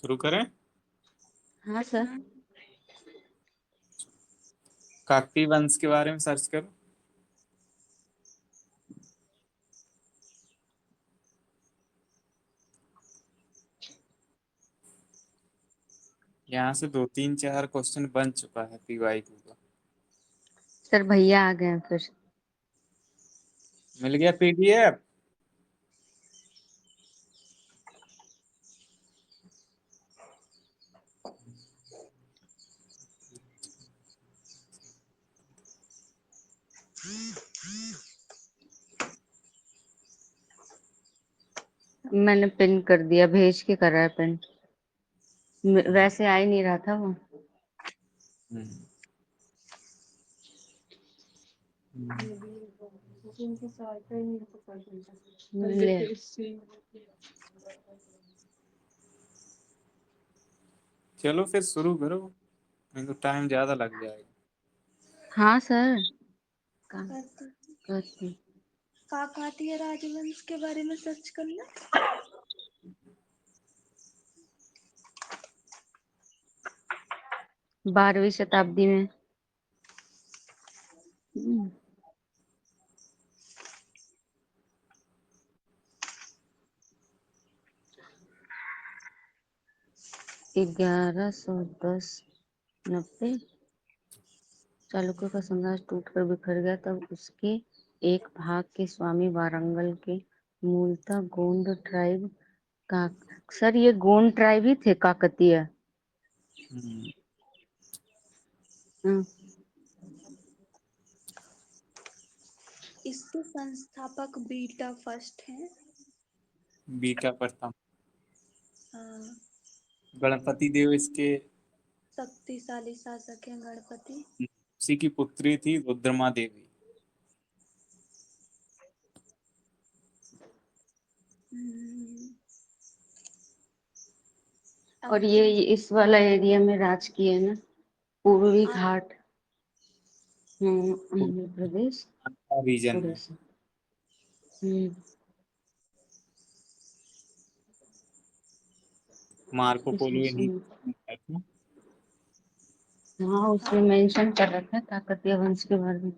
शुरू करें। हाँ सर। काकतीय वंश के बारे में सर्च करो। यहाँ से 2 3 4 क्वेश्चन बन चुका है पीवाईक्यू का। सर भैया आ गए हैं फिर। मिल गया पीडीएफ। मैंने पिन कर दिया, भेज के कर रहा है पिन। वैसे आ ही नहीं रहा था वो। हम्म। ले। चलो फिर शुरू करो, नहीं तो टाइम ज्यादा लग जाएगा। हाँ सर। करती। काकतीय राजवंश के बारे में सर्च करना। 12वीं शताब्दी में। 1110-90 चालुक्यों का साम्राज्य टूटकर बिखर गया। तब उसके एक भाग के स्वामी वारंगल के मूलतः गोंड ट्राइब का। सर ये गोंड ट्राइब ही थे काकतीय। हम्म। हाँ। इसके संस्थापक बीटा फर्स्ट हैं। बीटा प्रथम। हाँ, गणपति देव इसके शक्तिशाली शासक हैं गणपति। उसी की पुत्री थी रुद्रमा देवी। हम्म, और ये इस वाला एरिया में राज किए ना, पूर्वी घाट। आंध्र प्रदेश, रीजन में उड़ीसा। हम्म। मार्को इसमें पोलो सुनो। इन्हीं। हाँ उसमें मेंशन कर रखा है काकतीय वंश के बारे में।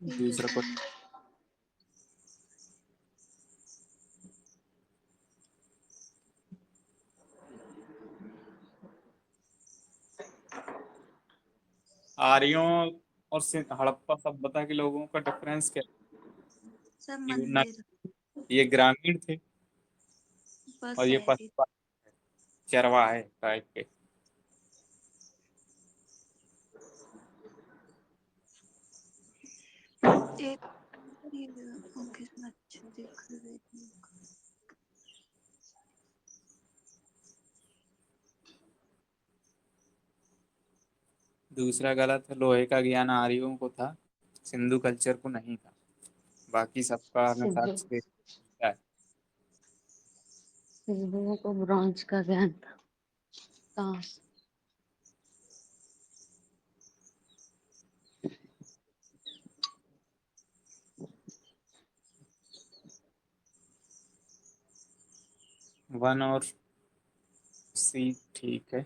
दूसरा क्वेश्चन। आर्यों और हड़प्पा सभ्यता के लोगों का डिफरेंस क्या सब है? मंदिर ये ग्रामीण थे बस और ये शहरी। पशुपालन चरवाहे टाइप के। एक ओके, अच्छा दिख रहा है। दूसरा गलत है, लोहे का ज्ञान आर्यों को था, सिंधु कल्चर को नहीं था। बाकी सबका हमें सिद्धू। साथ से है। सिद्धुओं को ब्रॉन्ज का ज्ञान था। कहाँ? 1 और सी ठीक है।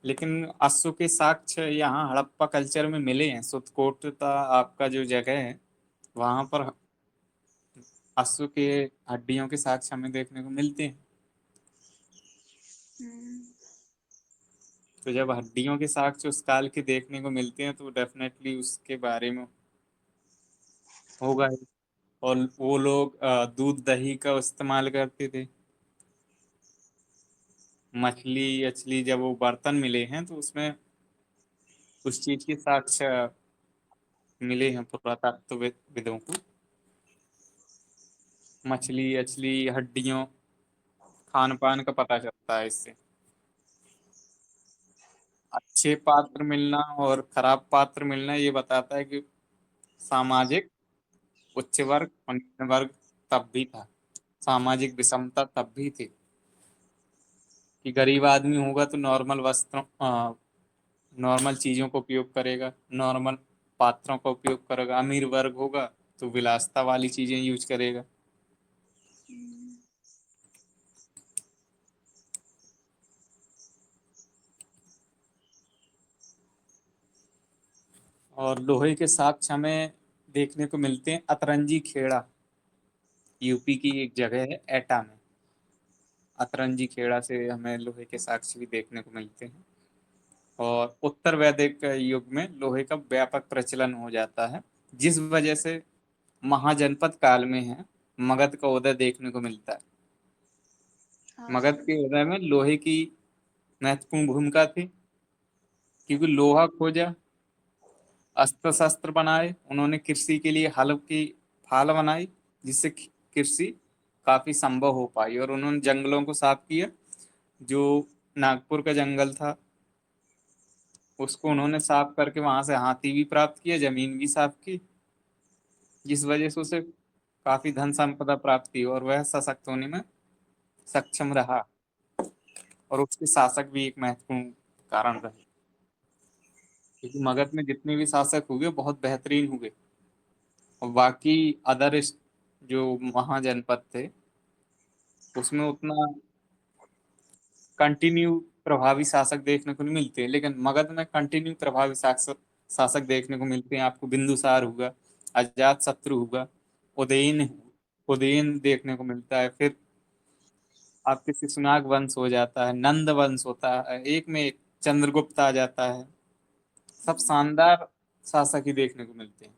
लेकिन अश्व के साक्ष्य यहाँ हड़प्पा कल्चर में मिले हैं। सुतकोटा आपका जो जगह है वहां पर अश्व के हड्डियों के साक्ष्य हमें देखने को मिलते हैं। हम्म, तो जब हड्डियों के साक्ष्य उस काल के देखने को मिलते हैं तो डेफिनेटली उसके बारे में होगा ही। और वो लोग दूध दही का इस्तेमाल करते थे। मछली अछली जब वो बर्तन मिले हैं तो उसमें उस चीज के साक्ष्य मिले हैं पुरातत्वविदों को। मछली अछली हड्डियों खान पान का पता चलता है इससे। अच्छे पात्र मिलना और खराब पात्र मिलना ये बताता है कि सामाजिक उच्च वर्ग और निम्न वर्ग तब भी था। सामाजिक विषमता तब भी थी कि गरीब आदमी होगा तो नॉर्मल वस्त्रों नॉर्मल चीजों का उपयोग करेगा, नॉर्मल पात्रों का उपयोग करेगा। अमीर वर्ग होगा तो विलासिता वाली चीजें यूज करेगा। और लोहे के साक्ष्य हमें देखने को मिलते हैं अतरंजी खेड़ा, यूपी की एक जगह है एटा में। अतरंजी खेड़ा से हमें लोहे के साक्ष्य भी देखने को मिलते हैं। और उत्तर वैदिक युग में लोहे का व्यापक प्रचलन हो जाता है, जिस वजह से महाजनपद काल में है मगध का उदय देखने को मिलता है। हाँ मगध सर। के उदय में लोहे की महत्वपूर्ण भूमिका थी, क्योंकि लोहा खोजा, अस्त्र शस्त्र बनाए, उन्होंने कृषि के लिए हल की फाल बनाई, जिससे कृषि काफी संभव हो पाई। और उन्होंने जंगलों को साफ किया, जो नागपुर का जंगल था उसको उन्होंने साफ करके वहां से हाथी भी प्राप्त किया, जमीन भी साफ की, जिस वजह से उसे काफी धन संपदा प्राप्त की और वह सशक्त होने में सक्षम रहा। और उसके शासक भी एक महत्वपूर्ण कारण रहे, क्योंकि मगध में जितने भी शासक हुए बहुत बेहतरीन हुए। और बाकी अदर जो महाजनपद थे उसमें उतना कंटिन्यू प्रभावी शासक देखने को नहीं मिलते, लेकिन मगध में कंटिन्यू प्रभावी शासक शासक देखने को मिलते हैं। आपको बिंदुसार हुआ, अजात शत्रु हुआ, उदयन उदयन देखने को मिलता है। फिर आपके शिशुनाग वंश हो जाता है, नंद वंश होता है, एक में एक चंद्रगुप्त आ जाता है। सब शानदार शासक ही देखने को मिलते हैं।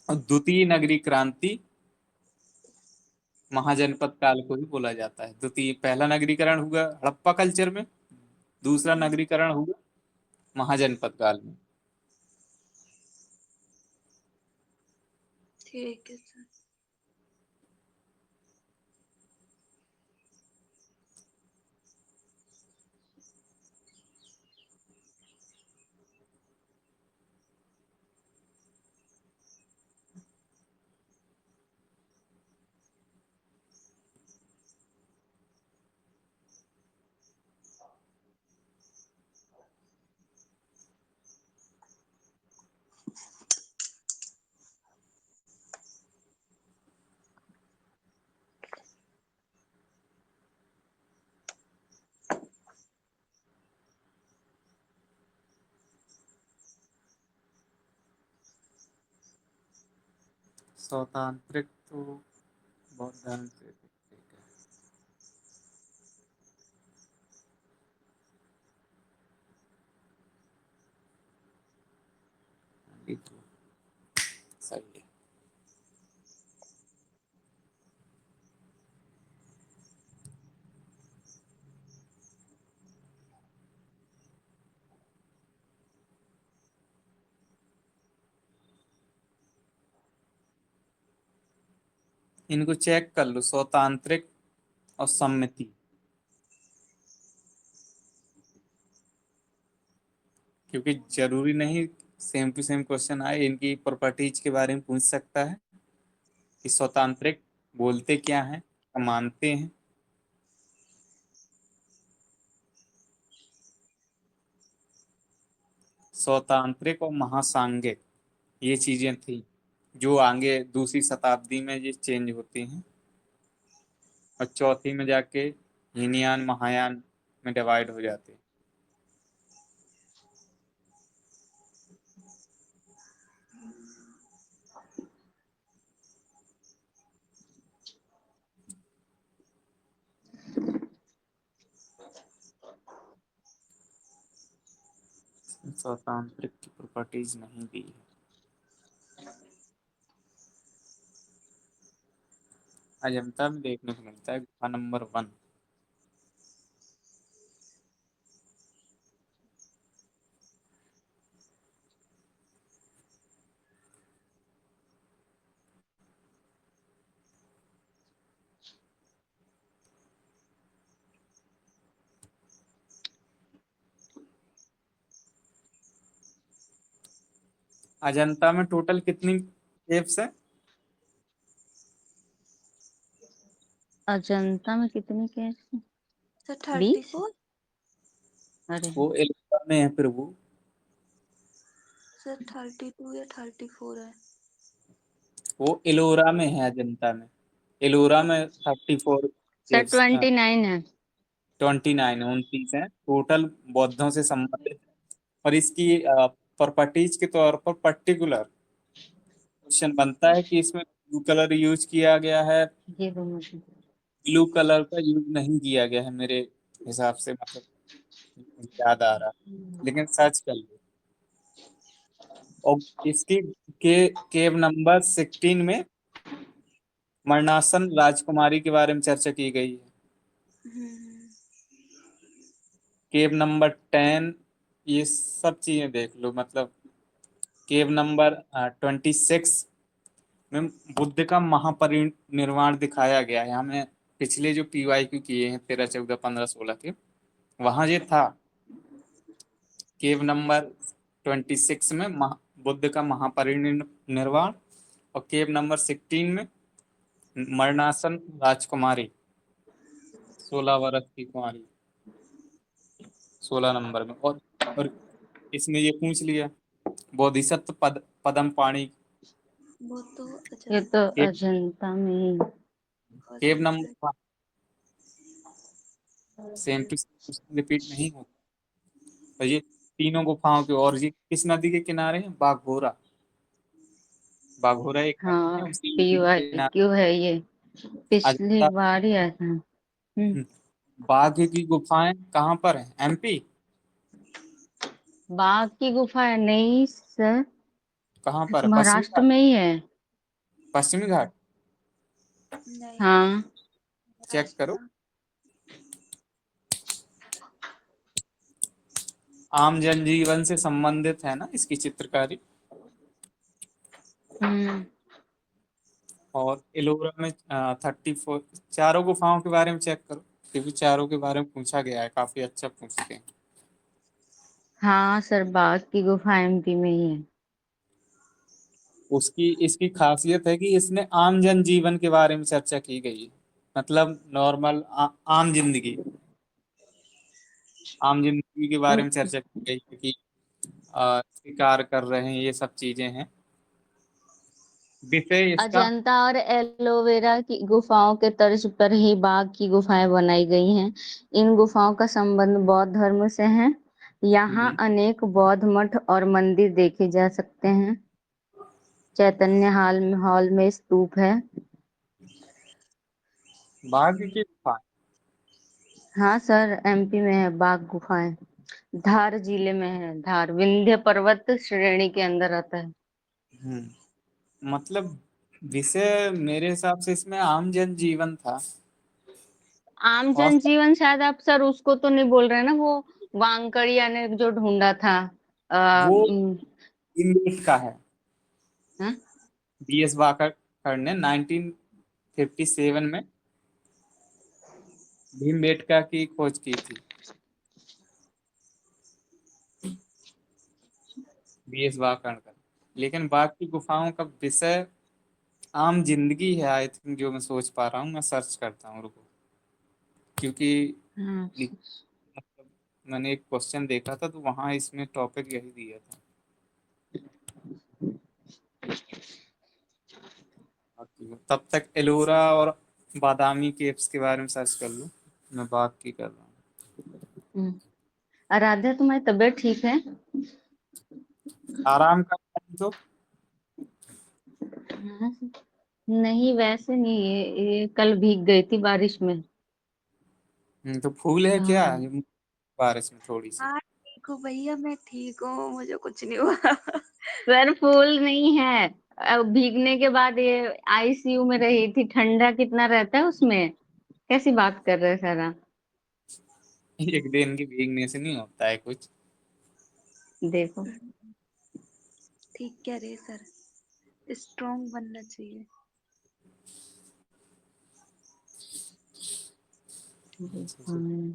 और द्वितीय नगरी क्रांति महाजनपद काल को ही बोला जाता है। द्वितीय, पहला नगरीकरण हुआ हड़प्पा कल्चर में, दूसरा नगरीकरण हुआ महाजनपद काल में। ठीक है सर। स्वतांत्रिक तो बहुत ध्यान से ठीक है। ये तो सही है। इनको चेक कर लो, स्वतांत्रिक और सम्मति, क्योंकि जरूरी नहीं सेम टू सेम क्वेश्चन आए। इनकी प्रॉपर्टीज के बारे में पूछ सकता है कि स्वतांत्रिक बोलते क्या हैं, क्या मानते हैं। स्वतांत्रिक और महासांगिक ये चीजें थी जो आगे दूसरी शताब्दी में ये चेंज होती हैं, और चौथी में जाके हीनयान महायान में डिवाइड हो जाते हैं। स्वतांत्रिक की प्रॉपर्टीज नहीं दी है। अजंता में देखने को मिलता है गुफा नंबर 1। अजंता में टोटल कितनी केव्स है? अजंता में कितनी केस? सर 20। 34। अरे वो एलोरा में है प्रभु। सर 32 या 34 है। वो एलोरा में है, अजंता में। एलोरा में 34 सर केव्स, 29 है। 29, 29 है टोटल बौद्धों से संबंधित। और इसकी प्रॉपर्टीज के तौर पर पर्टिकुलर क्वेश्चन बनता है कि इसमें ब्लू कलर यूज किया गया है, ये दो मुझे। ब्लू कलर का यूज नहीं किया गया है मेरे हिसाब से, मतलब मुझे याद आ रहा, लेकिन सर्च कर लो। और इसकी केव नंबर 16 में मरणासन राजकुमारी के बारे में चर्चा की गई है। हम्म, केव नंबर 10, ये सब चीजें देख लो। मतलब केव नंबर 26 में बुद्ध का महापरिनिर्वाण दिखाया गया है। हमें पिछले जो PYQ किए हैं 13, 14, 15, 16 के, वहां ये था। केव नंबर 26 में बुद्ध का महापरिनिर्वाण, और केव नंबर 16 में मरणासन राजकुमारी, 16 वर्ष की कुमारी, 16 नंबर में। और इसमें ये पूछ लिया बोधिसत्व पदम पाणी। वो तो ये तो केव, अजंता में ही। Cave Ajanta. Number same to same repeat नहीं होता। और ये तीनों गुफाओं के, और ये किस नदी के किनारे हैं? बाघोरा। बाघोरा एक नदी है, हाँ, उसी नदी के किनारे PYQ है ये, पिछली अजंता। बार ही आया था। बाघ की गुफाएं कहाँ पर है? MP? बाघ की गुफा है नहीं सर, कहाँ पर है? पश्चिमी महाराष्ट्र घाट? में ही है। पश्चिमी घाट नहीं, हाँ। चेक करो। रास्ता। आम जनजीवन से संबंधित है ना इसकी चित्रकारी। हम्म। और एलोरा में 34, चारों गुफाओं के बारे में चेक करो, क्योंकि चारों के बारे में पूछा गया है, काफी अच्छा पूछते हैं। हाँ सर, बाघ की गुफा MP में ही है। उसकी इसकी खासियत है कि इसने आम जनजीवन के बारे में चर्चा की गई है। मतलब नॉर्मल आम जिंदगी, आम जिंदगी के बारे में चर्चा की गई है कि शिकार कर रहे हैं, ये सब चीजें हैं। विषय इसका अजंता और एलोवेरा की गुफाओं के तर्ज पर ही बाघ की गुफाएं बनाई गई हैं। इन गुफाओं का संबंध बौद्ध धर्म से है। यहाँ हम्म, अनेक बौद्ध मठ और मंदिर देखे जा सकते हैं। चैतन्य हॉल में स्तूप है। बाघ की गुफा। हाँ सर, MP में है बाघ गुफाएं। धार जिले में है, धार विंध्य पर्वत श्रेणी के अंदर आता है। मतलब विषय मेरे हिसाब से इसमें आम जनजीवन था। आम और जनजीवन शायद आप सर उसको तो नहीं बोल रहे हैं ना, वो वांकड़िया ने जो ढूंढा था। आ, वो इमेट का है। हाँ? BS वाकड़ ने 1957 में भीमबेटका की खोज की थी। BS वाकड़ का। लेकिन बाघ की गुफाओं का विषय आम जिंदगी है, आई थिंक, जो मैं सोच पा रहा हूँ। मैं सर्च करता हूँ, रुको। क्योंकि हाँ। मतलब मैंने एक क्वेश्चन देखा था, तो वहां इसमें टॉपिक यही दिया था। तब तक एलोरा और बादामी केव्स के बारे में सर्च कर लो। मैं बाघ की कर रहा हूँ। हम्म। आराध्या, तुम्हारी तबीयत ठीक है? आराम का तो हाँ। नहीं वैसे नहीं, ये कल भीग गई थी बारिश में। तो फूल है क्या हाँ बारिश में थोड़ी सी? हाँ, ठीक हूँ भैया, मैं ठीक हूँ, मुझे कुछ नहीं हुआ। सर, फूल नहीं है। अब भीगने के बाद ये ICU में रही थी, ठंडा कितना रहता है उसमें। कैसी बात कर रहे हैं सर आप? एक दिन की भीगने से नहीं होता है कुछ। देखो। ठीक कह रहे सर, स्ट्रॉन्ग बनना चाहिए। गुफाएं।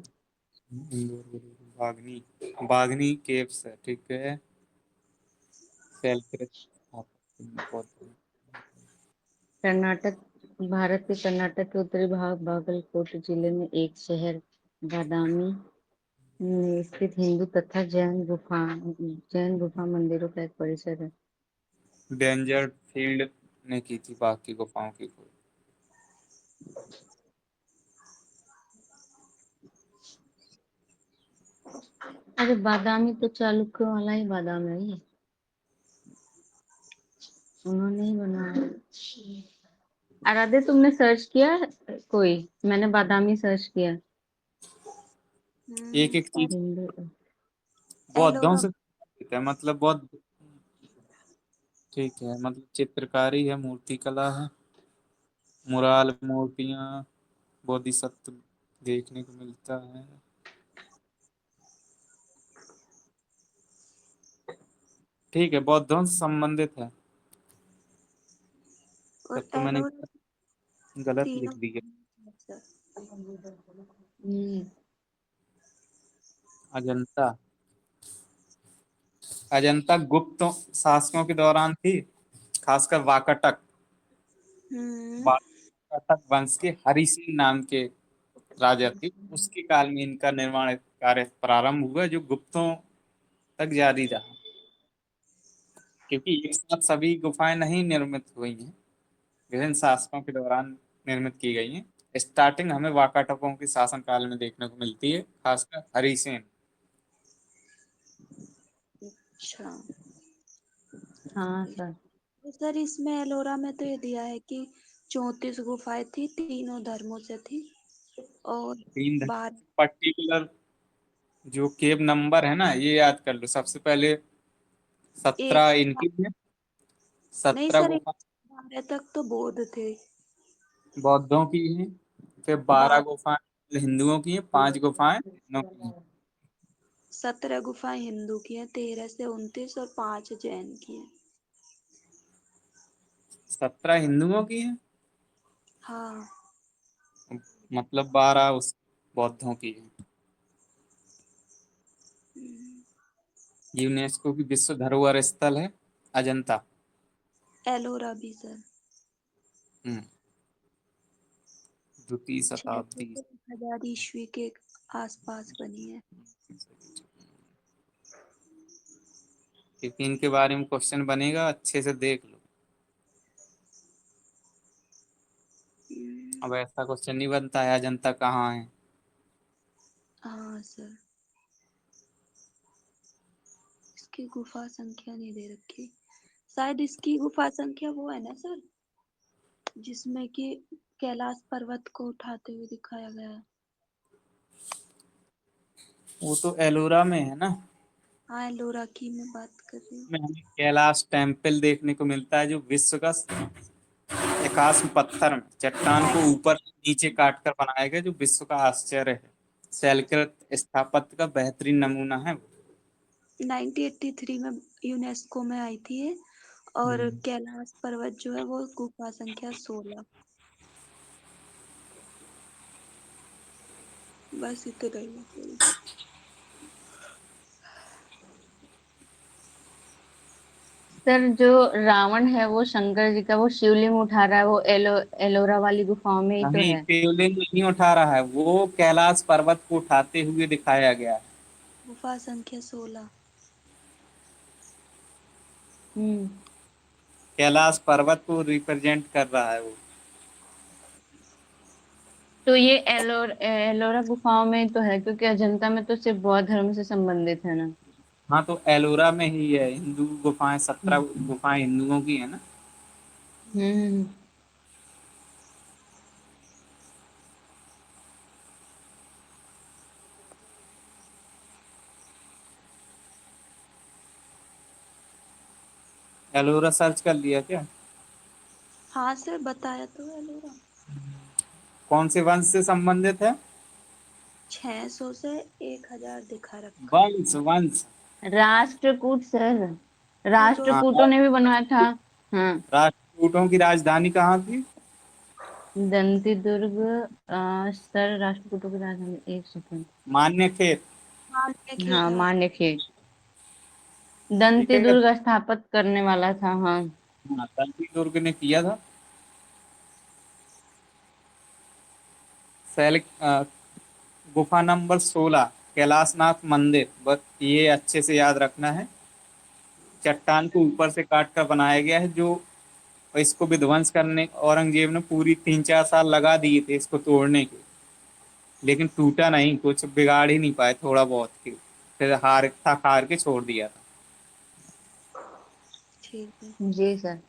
बागनी, बागनी केव्स है, ठीक है। सेल्फ। कर्नाटक, भारत के कर्नाटक के उत्तरी भाग बागलकोट जिले में एक शहर बादामी में स्थित हिंदू तथा जैन गुफा मंदिरों का एक परिसर है। डेंजर फील्ड ने की थी बाघ की गुफाओं की खोज। अरे बादामी तो चालुक्य वाला ही बादाम है ये। उन्होंने ही बनाया। आराध्य तुमने सर्च किया कोई? मैंने बादामी सर्च किया। एक एक चीज हिंदू। बौद्धों एलोरा। से है, मतलब बौद्ध। ठीक है, मतलब चित्रकारी है, मूर्ति कला है, मुराल मूर्तियां, बोधिसत्व देखने को मिलता है। ठीक है, बौद्धों से संबंधित है। और तब तो मैंने एलोरा गलत लिख तीनों। दिया। हम्म। अजंता। अजंता गुप्त शासकों के दौरान थी, खासकर वाकाटक। हम्म। वाकाटक वंश के हरिसिंह नाम के राजा थे, उसके काल में इनका निर्माण कार्य प्रारंभ हुआ, जो गुप्तों तक जारी रहा। क्योंकि एक साथ सभी गुफाएं नहीं निर्मित हुई हैं, विभिन्न शासकों के दौरान निर्मित की गई हैं। स्टार्टिंग हमें वाकाटकों के शासन काल में देखने को मिलती है, खासकर हरिसेन। अच्छा। हाँ सर। तो सर इसमें एलोरा में तो ये दिया है कि 34 गुफाएं थी, तीनों धर्मों से थी। और तीन बार पर्टिकुलर जो केव नंबर है ना, ये याद कर लो। सबसे पहले एक 17 इनकी है, नहीं 17 सर, गुफा 12 तक तो बौद्ध थे। बौद्धों की है, फिर 12 बार गुफाएं हिंदुओं की हैं, 5 गुफाएं जैनों की हैं। 17 गुफाएं हिंदू की हैं, 13 से 29 और 5 जैन की हैं। 17 हिंदुओं की हैं, हाँ। मतलब 12 उस बौद्धों की हैं। हम्म। यूनेस्को की विश्व धरोहर स्थल है अजंता। एलोरा भी सर। हम्म, द्वितीय 600 शताब्दी। से 1000 ईस्वी के आसपास बनी है। क्योंकि इनके बारे में क्वेश्चन बनेगा, अच्छे से देख लो। अब ऐसा क्वेश्चन नहीं बनता है अजंता कहाँ है। हाँ सर, इसकी गुफा संख्या नहीं दे रखी। शायद इसकी गुफा संख्या वो है ना सर, जिसमें कि कैलाश पर्वत को उठाते हुए दिखाया गया है। वो तो एलोरा में है ना। हाँ, एलोरा की मैं बात कर रही हूँ। में हमें कैलाश टेम्पल देखने को मिलता है, जो विश्व का एकाश्म पत्थर में चट्टान को ऊपर नीचे काट कर बनाया गया, जो विश्व का आश्चर्य है। शैलकृत स्थापत्य का बेहतरीन नमूना है वो। 1983 में यूनेस्को में आई थी ये। और हम्म। कैलाश पर्वत जो है वो गुफा संख्या 16। बस इतना ही है सर। सर जो रावण है वो शंकर जी का वो शिवलिंग उठा रहा है, वो एलोरा वाली गुफाओं में ही तो नहीं, है। शिवलिंग नहीं उठा रहा है वो, कैलाश पर्वत को उठाते हुए दिखाया गया है। गुफा संख्या 16। हम्म। कैलाश पर्वत को रिप्रेजेंट कर रहा है वो। तो ये एलोरा गुफाओं में तो है, क्योंकि अजंता में तो सिर्फ बौद्ध धर्म से संबंधित है ना। हाँ, तो एलोरा में ही है। हिंदू गुफाएं, 17 हम्म। गुफाएं हिंदुओं की है ना। हम्म। एलोरा सर्च कर लिया क्या? हाँ सर, बताया तो है एलोरा। कौन से वंश से संबंधित है? 600 से 1000 दिखा रखा है। वंश वंश। राष्ट्रकूट सर, कूटो। हाँ, राष्ट्रकूटों ने भी बनवाया था। हाँ। राष्ट्रकूटों की राजधानी कहाँ थी? दंती दुर्ग। सर राष्ट्रकूटों की राजधानी, एक सेकंड। मान्यखेत। मान्य हाँ, खेत हाँ। मांडलिक। ठीक दंती है। दुर्ग स्थापित करने वाला था, हाँ। हाँ, तंत्री दुर्ग ने किया था। शैल गुफा नंबर 16, कैलाशनाथ मंदिर। बस ये अच्छे से याद रखना है। चट्टान को ऊपर से काट कर बनाया गया है, जो इसको विध्वंस करने औरंगजेब ने पूरी 3-4 साल लगा दिए थे इसको तोड़ने के। लेकिन टूटा नहीं, कुछ बिगाड़ ही नहीं पाए, थोड़ा बहुत के फिर हार के छोड़ दिया था। ठीक है। जी सर।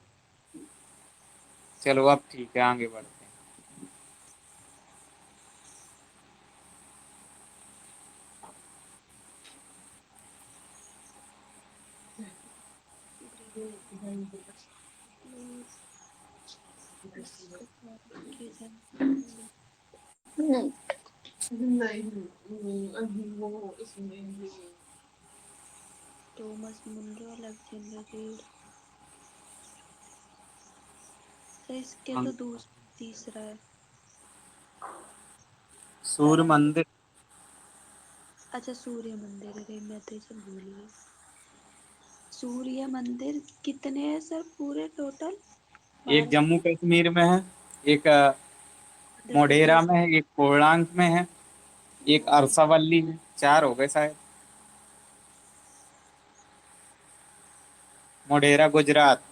चलो अब ठीक है, आगे बढ़ते हैं। इसको के जन थॉमस मुनरो, अलेक्जेंडर रीड। तो इसके तो तीसरा है। सूर्य मंदिर। अच्छा सूर्य मंदिर, अरे मैं तो इसे भूल गई। सूर्य मंदिर कितने हैं सर पूरे टोटल एक भारत जम्मू में? कश्मीर में है, एक मध्य मोढेरा प्रदेश। में है, एक कोणार्क में है, एक ओके। अरसावली में। 4 हो गए शायद। मोढेरा गुजरात,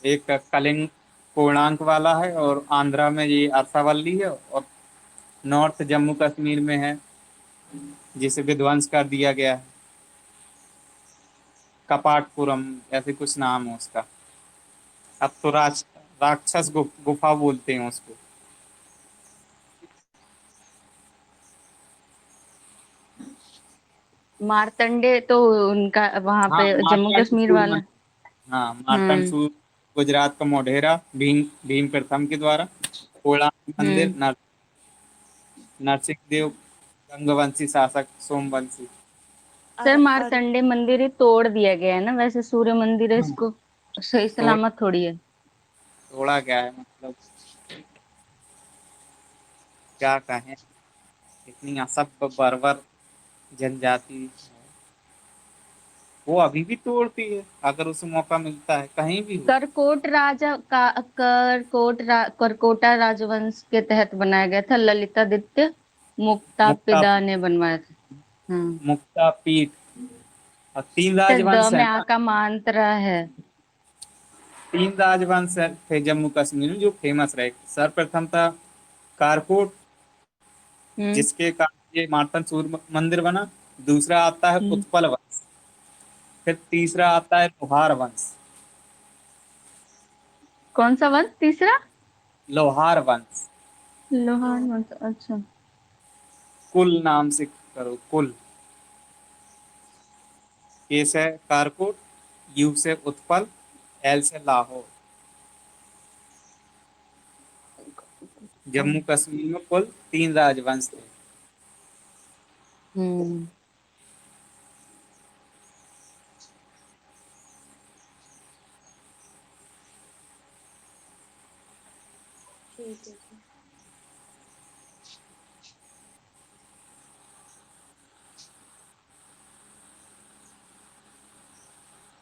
एक कलिंग कोणार्क वाला है, और आंध्रा में ये अरसावली है, और नॉर्थ जम्मू कश्मीर में है जिसे विध्वंस कर दिया गया है, कपाटपुरम ऐसे कुछ नाम है उसका। अब तो राक्षस गुफा बोलते हैं उसको। मार्तंडे तो उनका वहां हाँ, पे जम्मू मार्तंड कश्मीर सूर्य वाला। मंदिर। हाँ, मार्तंड हम्म। सूर्य गुजरात का मोढेरा, भीम प्रथम के द्वारा। कोणार्क मंदिर हम्म। नरसिंह देव गंगवंशी शासक सोमवंशी। सर और मार्तंडे मंदिर ही तोड़ दिया गया है ना, वैसे सूर्य मंदिर है, हाँ, इसको सही तो सलामत थोड़ी है। थोड़ा क्या है मतलब, क्या कहें, इतनी असभ्य बर्बर जनजाति वो अभी भी तोड़ती है अगर उसे मौका मिलता है, कहीं भी हो। करकोटा राजवंश के तहत बनाया गया था, ललितादित्य मुक्ता मुक्तापिदा ने बनवाया था। हाँ। मुक्ता पीठ। और 3 सर द राजवंश है में आ ना। का मात्रा है। 3 राजवंश थे जम्मू कश्मीर में जो फेमस रहे। सर्वप्रथम था कारकोट, हम्म। जिसके कारण ये मार्तंड सूर्य मंदिर बना। दूसरा आता है हम्म। उत्पल वंश। फिर तीसरा आता है लोहार वंश। कौन सा वंश तीसरा? लोहार वंश। लो लोहार वंश, अच्छा। कुल नाम से करो, कुल। के से कारकोट, यू से उत्पल, एल से लाहौर। जम्मू कश्मीर में कुल 3 राजवंश थे। हम्म। ठीक है सर।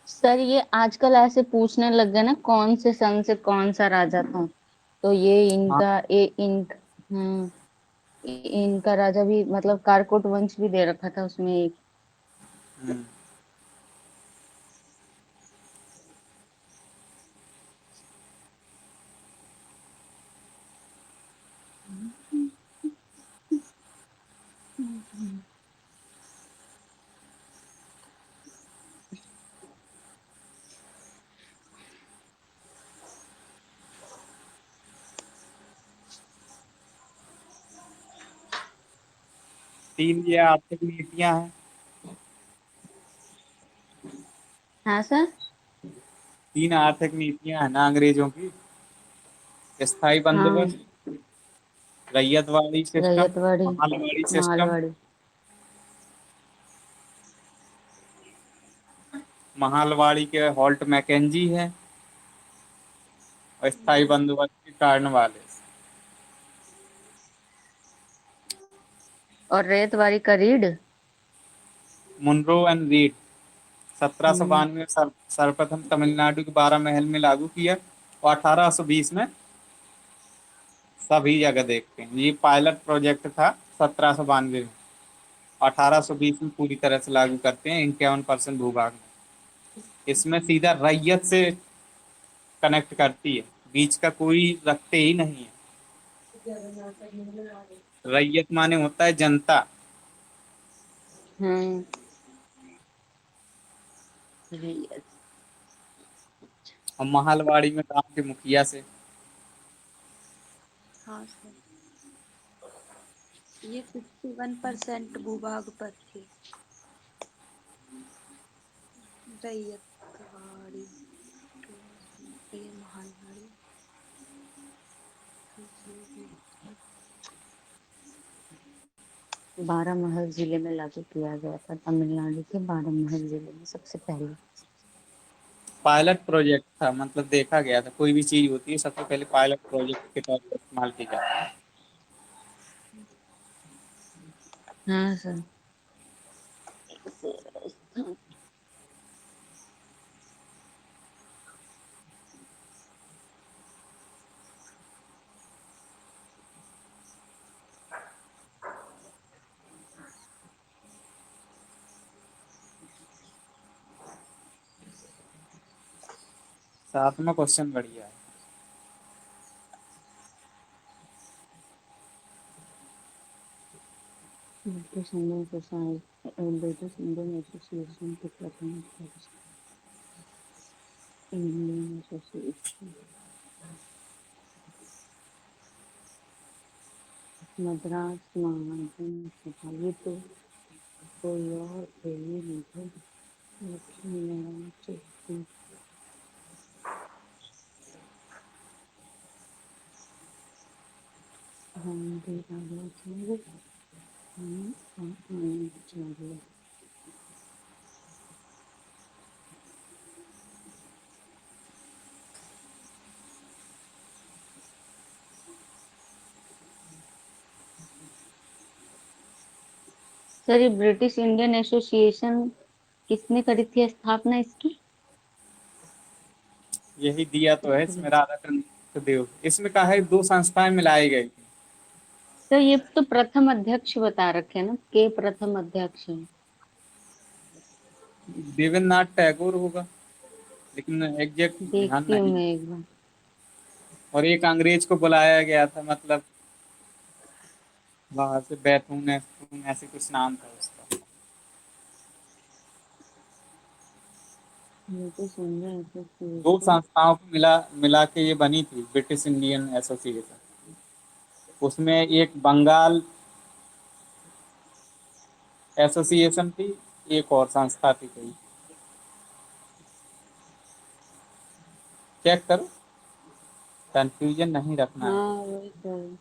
सर ये आजकल ऐसे पूछने लग गए ना, कौन से सन से कौन सा राजा था, तो ये हाँ। इनका हम्म, इनका राजा भी मतलब कारकोट वंश भी दे रखा था उसमें एक। हम्म। तीन ये आर्थिक नीतियां हैं। हाँ सर। 3 आर्थिक नीतियां हैं ना अंग्रेजों की। स्थायी हाँ। बंदोबस्त, रैयतवाड़ी सिस्टम, रैयतवाड़ी, महलवाड़ी सिस्टम। मालवाड़ी। महलवाड़ी के हॉल्ट मैकेंजी है, और स्थायी बंदोबस्त के कारण वाले और रैयतवाड़ी का रीड। Munro and read. सत्रह सौ हम्म। बानवे में सर्वप्रथम तमिलनाडु के 12 महल में लागू किया, और 1820 में सभी जगह देखते हैं। ये पायलट प्रोजेक्ट था 1792 में। 1820 में पूरी तरह से लागू करते हैं 51% भूभाग में। इसमें सीधा रैयत से कनेक्ट करती है, बीच का कोई रखते ही नहीं है। रैयत माने होता है जनता। हम्म। रैयत। और महलवाड़ी में गांव के मुखिया से। हाँ सर, ये 51% भूभाग पर थे। रैयतवाड़ी, ये महालवाड़ी, बारामहल जिले में लागू किया गया था। तमिलनाडु के बारामहल जिले में सबसे पहले। पायलट प्रोजेक्ट था, मतलब देखा गया था, कोई भी चीज होती है सबसे पहले पायलट प्रोजेक्ट के तौर पर इस्तेमाल की जाती है। हाँ सर। सातवां क्वेश्चन बढ़िया है। British Indian society, British Indian association के प्रथम अध्यक्ष। इंडियन एसोसिएशन मद्रास महाजन सभा, ये तो कोई और थे, ये नहीं थे। लक्ष्मी नारायण चिट्ठी, गांधी बालासाहेब आनंदाचार्य। सर, ये ब्रिटिश इंडियन एसोसिएशन किसने करी थी स्थापना इसकी? यही दिया तो है इसमें, राधाकृष्ण देव। इसमें कहा है 2 संस्थाएं मिलाई गई थी। तो ये तो प्रथम अध्यक्ष बता रखे हैं ना, के प्रथम अध्यक्ष हैं। देवेंद्रनाथ टैगोर होगा, लेकिन एग्जैक्ट ध्यान देखती हूँ नहीं। मैं एक बार। और एक अंग्रेज को बुलाया गया था, मतलब बाहर से, बैतून ऐसे कुछ नाम था उसका। British Indian 2 association. संस्थाओं को मिला मिला के ये बनी थी ब्रिटिश इंडियन एसोसिएशन। उसमें एक बंगाल एसोसिएशन थी, एक और संस्था थी कोई, चेक करो, कंफ्यूजन नहीं रखना है। हाँ वही तो।